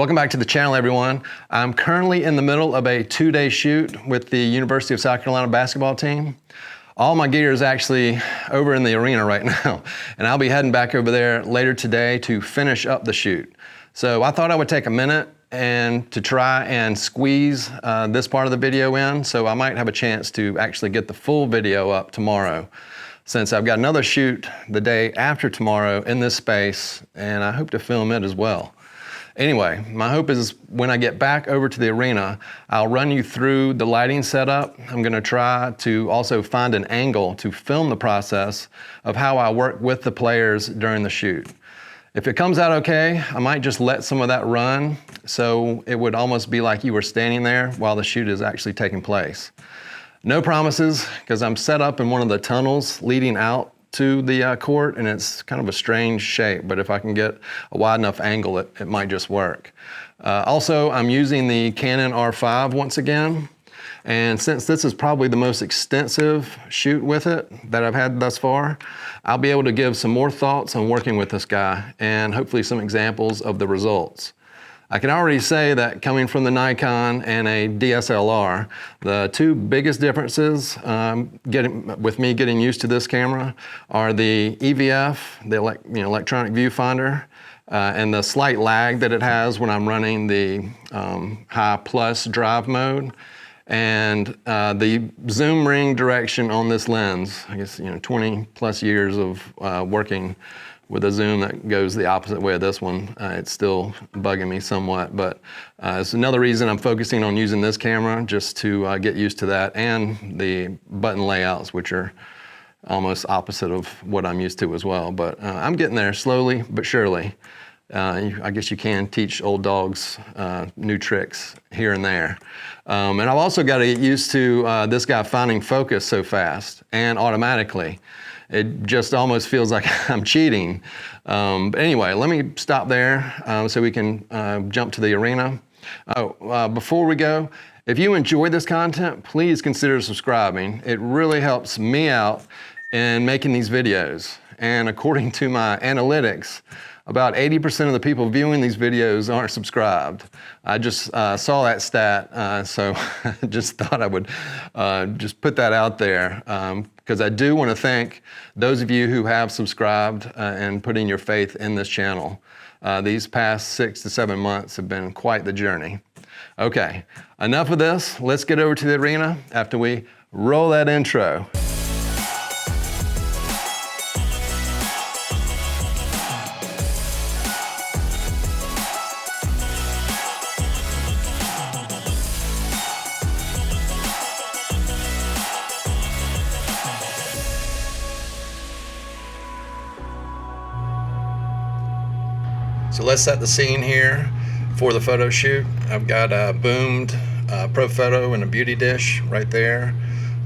Welcome back to the channel, everyone. I'm currently in the middle of a 2-day shoot with the University of South Carolina basketball team. All my gear is actually over in the arena right now, and I'll be heading back over there later today to finish up the shoot. So I thought I would take a minute and to try and squeeze this part of the video in, so I might have a chance to actually get the full video up tomorrow, since I've got another shoot the day after tomorrow in this space, and I hope to film it as well. Anyway, my hope is when I get back over to the arena, I'll run you through the lighting setup. I'm gonna try to also find an angle to film the process of how I work with the players during the shoot. If it comes out okay, I might just let some of that run, so it would almost be like you were standing there while the shoot is actually taking place. No promises, because I'm set up in one of the tunnels leading out to the court, and it's kind of a strange shape, but if I can get a wide enough angle, it might just work. Also, I'm using the Canon R5 once again, and since this is probably the most extensive shoot with it that I've had thus far, I'll be able to give some more thoughts on working with this guy and hopefully some examples of the results. I can already say that coming from the Nikon and a DSLR, the two biggest differences with me getting used to this camera are the EVF, the electronic viewfinder, and the slight lag that it has when I'm running the high plus drive mode, and the zoom ring direction on this lens. I guess 20 plus years of working with a zoom that goes the opposite way of this one. It's still bugging me somewhat, but it's another reason I'm focusing on using this camera, just to get used to that, and the button layouts, which are almost opposite of what I'm used to as well. But I'm getting there slowly but surely. I guess you can teach old dogs new tricks here and there. And I've also got to get used to this guy finding focus so fast and automatically. It just almost feels like I'm cheating. But anyway, let me stop there so we can jump to the arena. Before we go, if you enjoy this content, please consider subscribing. It really helps me out in making these videos. And according to my analytics, about 80% of the people viewing these videos aren't subscribed. I just saw that stat, so I just thought I would just put that out there, because I do want to thank those of you who have subscribed and putting your faith in this channel. These past 6 to 7 months have been quite the journey. Okay, enough of this. Let's get over to the arena after we roll that intro. So let's set the scene here for the photo shoot. I've got a boomed Pro Photo and a beauty dish right there.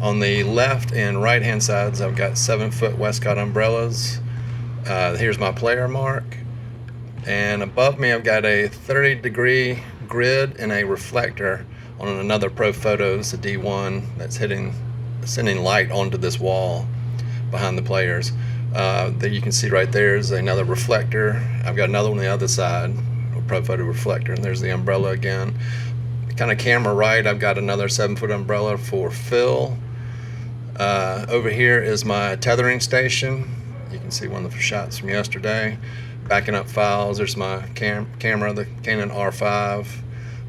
On the left and right hand sides, I've got 7-foot Westcott umbrellas. Here's my player mark. And above me, I've got a 30-degree grid and a reflector on another Pro Photo. It's a D1 that's sending light onto this wall behind the players. That you can see right there is another reflector. I've got another one on the other side, a Pro Photo reflector, and there's the umbrella again. Kind of camera right, I've got another 7-foot umbrella for fill. Over here is my tethering station. You can see one of the shots from yesterday. Backing up files, there's my camera, the Canon R5.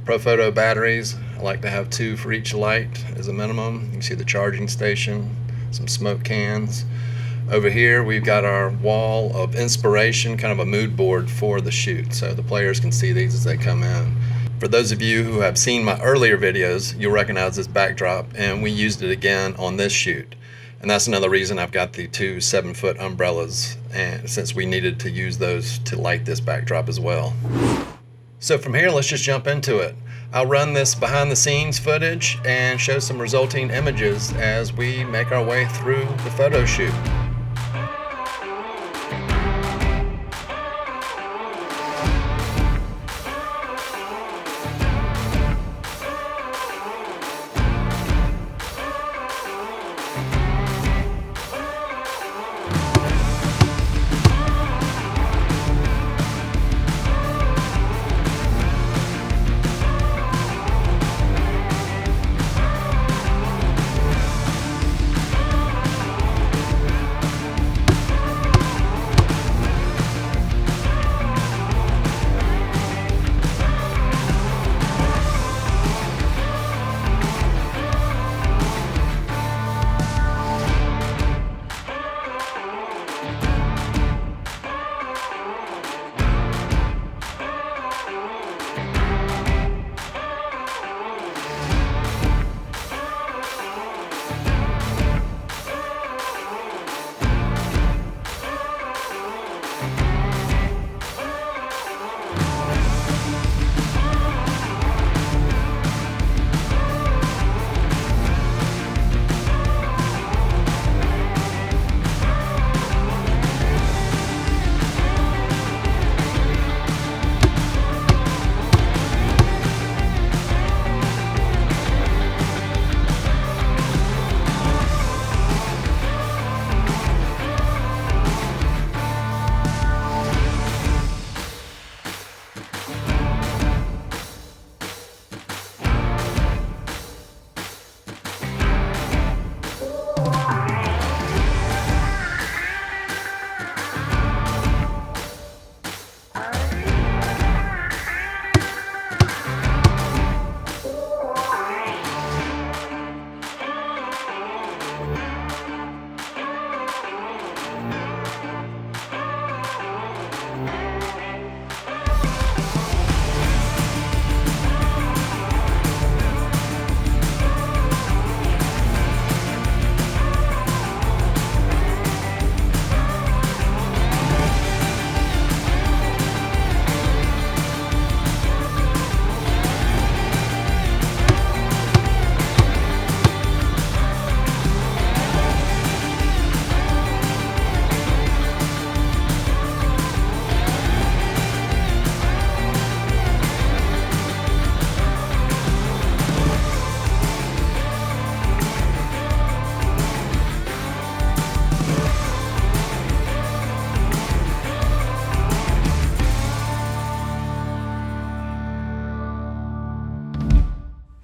Pro Photo batteries, I like to have 2 for each light as a minimum. You can see the charging station, some smoke cans. Over here, we've got our wall of inspiration, kind of a mood board for the shoot, so the players can see these as they come in. For those of you who have seen my earlier videos, you'll recognize this backdrop, and we used it again on this shoot. And that's another reason I've got the 2 7-foot umbrellas, and since we needed to use those to light this backdrop as well. So from here, let's just jump into it. I'll run this behind the scenes footage and show some resulting images as we make our way through the photo shoot.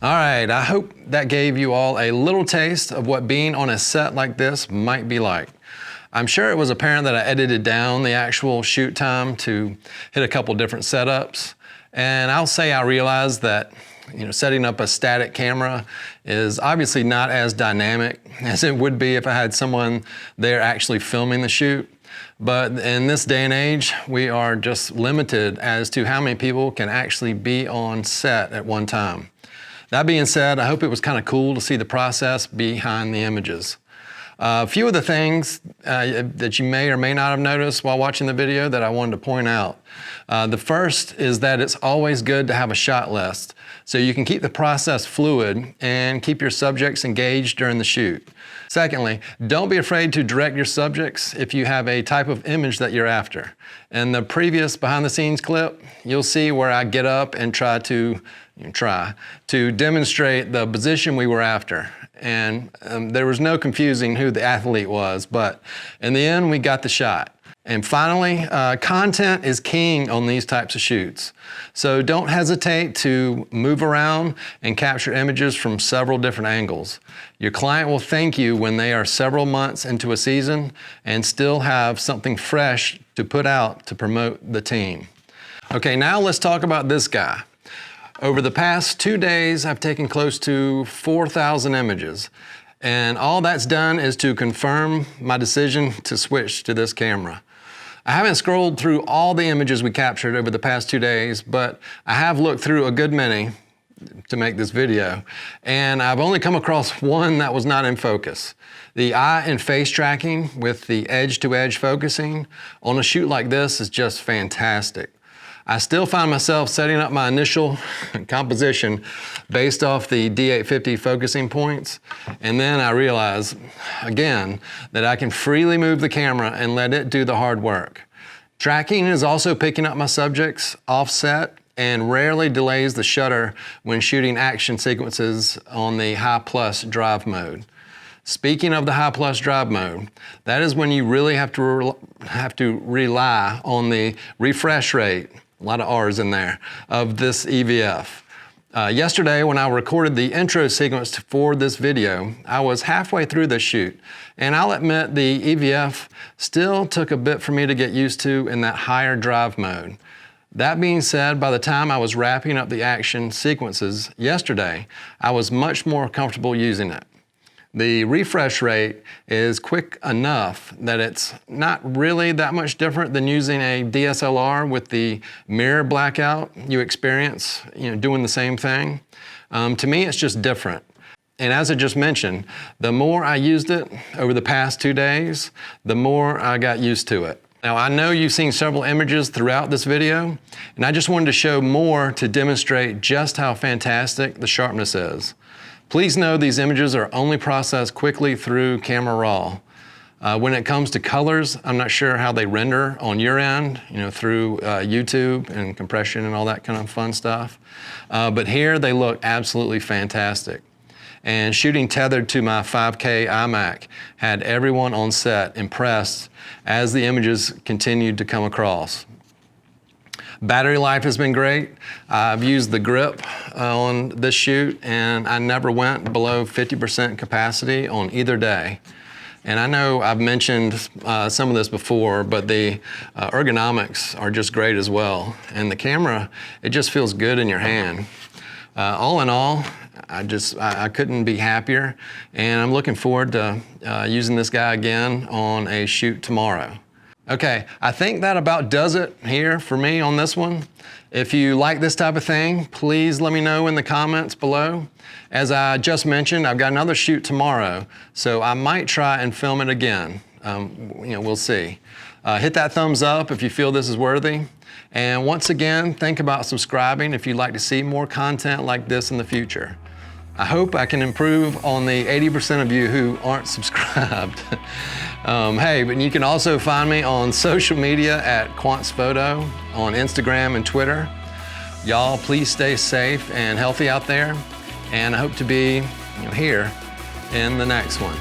All right, I hope that gave you all a little taste of what being on a set like this might be like. I'm sure it was apparent that I edited down the actual shoot time to hit a couple different setups. And I'll say I realized that setting up a static camera is obviously not as dynamic as it would be if I had someone there actually filming the shoot. But in this day and age, we are just limited as to how many people can actually be on set at one time. That being said, I hope it was kind of cool to see the process behind the images. A few of the things that you may or may not have noticed while watching the video that I wanted to point out. The first is that it's always good to have a shot list so you can keep the process fluid and keep your subjects engaged during the shoot. Secondly, don't be afraid to direct your subjects if you have a type of image that you're after. In the previous behind the scenes clip, you'll see where I get up and try to demonstrate the position we were after. And there was no confusing who the athlete was, but in the end, we got the shot. And finally, content is king on these types of shoots. So don't hesitate to move around and capture images from several different angles. Your client will thank you when they are several months into a season and still have something fresh to put out to promote the team. Okay, now let's talk about this guy. Over the past 2 days, I've taken close to 4,000 images. And all that's done is to confirm my decision to switch to this camera. I haven't scrolled through all the images we captured over the past 2 days, but I have looked through a good many to make this video. And I've only come across one that was not in focus. The eye and face tracking with the edge-to-edge focusing on a shoot like this is just fantastic. I still find myself setting up my initial composition based off the D850 focusing points, and then I realize, again, that I can freely move the camera and let it do the hard work. Tracking is also picking up my subjects offset and rarely delays the shutter when shooting action sequences on the high plus drive mode. Speaking of the high plus drive mode, that is when you really have to rely on the refresh rate, a lot of R's in there, of this EVF. Yesterday, when I recorded the intro sequence for this video, I was halfway through the shoot, and I'll admit the EVF still took a bit for me to get used to in that higher drive mode. That being said, by the time I was wrapping up the action sequences yesterday, I was much more comfortable using it. The refresh rate is quick enough that it's not really that much different than using a DSLR with the mirror blackout you experience, doing the same thing. To me, it's just different. And as I just mentioned, the more I used it over the past 2 days, the more I got used to it. Now, I know you've seen several images throughout this video, and I just wanted to show more to demonstrate just how fantastic the sharpness is. Please know these images are only processed quickly through Camera Raw. When it comes to colors, I'm not sure how they render on your end, through YouTube and compression and all that kind of fun stuff. But here they look absolutely fantastic. And shooting tethered to my 5K iMac had everyone on set impressed as the images continued to come across. Battery life has been great. I've used the grip on this shoot, and I never went below 50% capacity on either day. And I know I've mentioned some of this before, but the ergonomics are just great as well. And the camera, it just feels good in your hand. All in all, I couldn't be happier, and I'm looking forward to using this guy again on a shoot tomorrow. Okay, I think that about does it here for me on this one. If you like this type of thing, please let me know in the comments below. As I just mentioned, I've got another shoot tomorrow, so I might try and film it again. We'll see. Hit that thumbs up if you feel this is worthy. And once again, think about subscribing if you'd like to see more content like this in the future. I hope I can improve on the 80% of you who aren't subscribed. Hey, but you can also find me on social media at quantzphoto on Instagram and Twitter. Y'all, please stay safe and healthy out there, and I hope to be here in the next one.